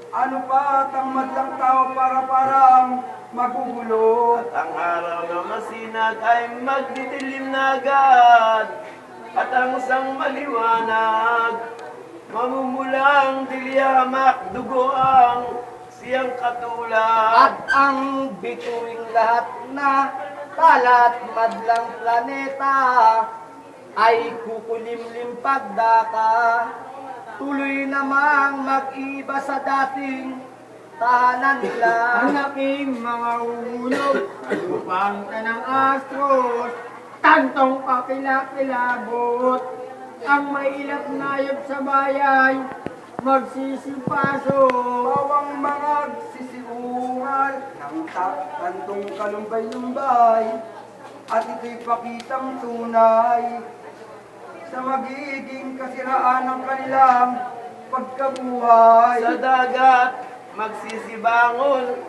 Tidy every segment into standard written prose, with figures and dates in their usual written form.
Ano pa tangmad lang tao para parang magugulo. At ang araw na masinag ay magdidilim na agad. At ang isang maliwanag, mamumulang dilyamak dugo ang siyang katulad. At ang bituing lahat na kalat madlang planeta ay kukulimlim pagdaka. Tuloy namang mag-iba sa dating tahanan nila. Ang aking mga uhulog, alupang ka ng astros, tantong kakilakilabot. Ang mailap na yab sa bayan, magsisipaso. Bawang mga sisiungal ng tantong kalumbay-lumbay. At ito'y pakitang tunay sa magiging kasiraan ng kanilang pagkabuhay. Sa dagat, magsisibangon,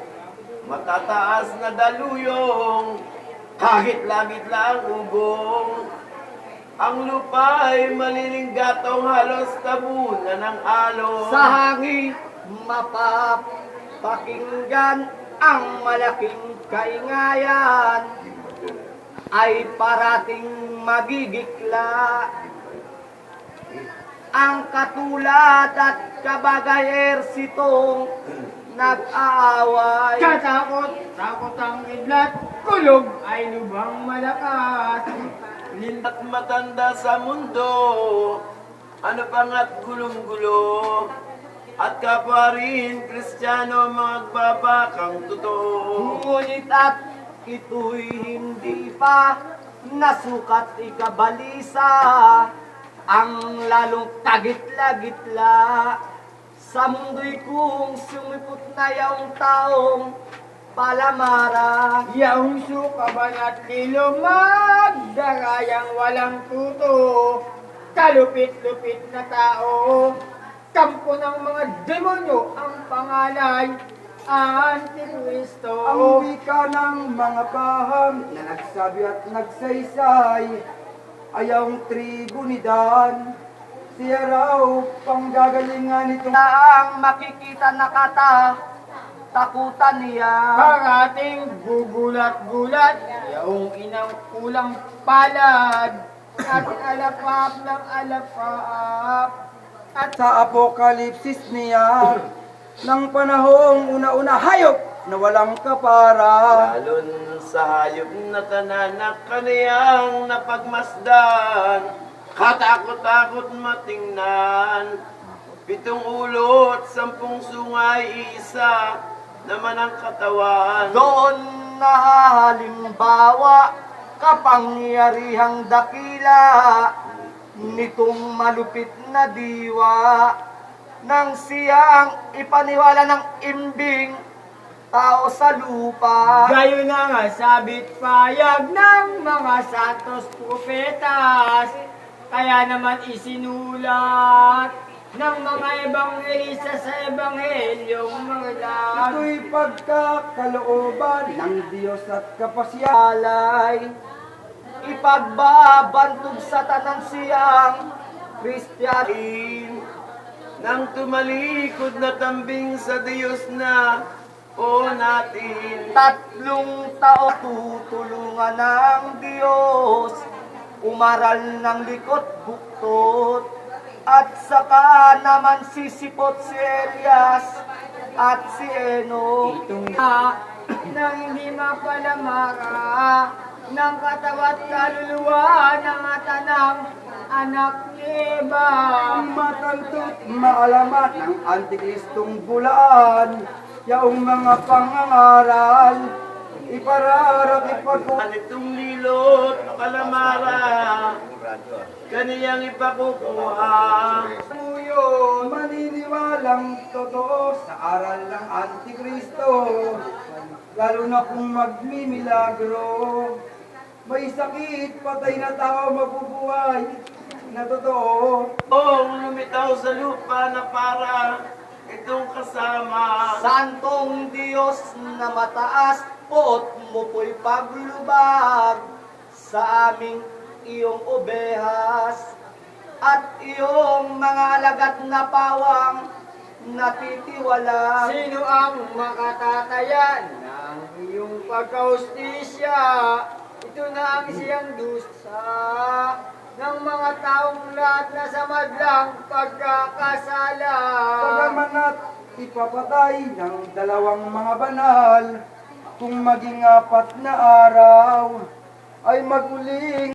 matataas na daluyong, kahit langit lang ugong. Ang lupa ay malilinggatong halos tabunan ng alon. Sa hangin mapapakinggan ang malaking kaingayan ay parating magigikla. Ang katulad at kabagay ersitong nag-aaway. Katakot, takot ang idlat, kulog ay lubang malakas. At matanda sa mundo, ano pang at gulong-gulo, at kapwa rin Kristiyano magbabakang totoo. Ngunit at ito'y hindi pa nasukat ikabalisa ang lalong kagitla-gitla sa mundo'y kung sumipot na yaong taong palamara. Yaong sukaban at nilumag, darayang walang tuto, kalupit-lupit na tao, kampo ng mga demonyo ang pangalan, Antikristo. Ang wika ng mga paham na nagsabi at nagsaysay ay ang trigo ni Dan. Siya raw panggagalingan nitong Na ang makikita na takutan niya. Parating gugulat-gulat, yaong inang kulang palad, at alapap ng alapap. at sa apokalipsis niya ng panahong una-una hayop na walang kapara. Lalon sa hayop na tanan na kaniyang napagmasdan, katakot-takot matingnan. 7 ulo at 10 sungay, isa naman ang katawan. Doon nahalimbawa kapangyarihang dakila nitong malupit na diwa nang siyang ipaniwala ng imbing tao sa lupa. Gayon na nga sabit payag ng mga santos propetas, kaya naman isinulat ng mga ebanghelista sa ebanghelyong magdaan. Ito'y pagkakalooban ng Diyos at kapasya. Alay, ipagbabantog sa tanan siyang Kristiyanin. Nang tumalikod na tambing sa Diyos na o natin. 3 taon tutulungan ng Diyos, umaral ng likot buktot, at saka naman sisipot si Elias at si Eno. Nang hindi mapalamara ng katawat kaluluwa ng atanang anak ni Eva. Matantot maalamat ng Antikristong bulaan, yaong mga pangangaral, ipararap ipagkuhan. Itong lilot, kalamara, kaniyang ipakukuha. Yun, maniniwalang totoo sa aral ng Antikristo, lalo na kung magmimilagro. May sakit, patay na tao mabubuhay na totoo. Kung lumitaw sa lupa na para itong kasama. Santong Diyos na mataas, po't mo po'y paglubag sa aming iyong obehas at iyong mga alagat na pawang natitiwala. Sino ang makatatayan ng iyong pagkahustisya? Ito na ang siyang dusa ng mga taong lahat na sa madlang pagkakasala. Pagamanat ipapatay ng dalawang mga banal, kung maging 4 na araw ay maguling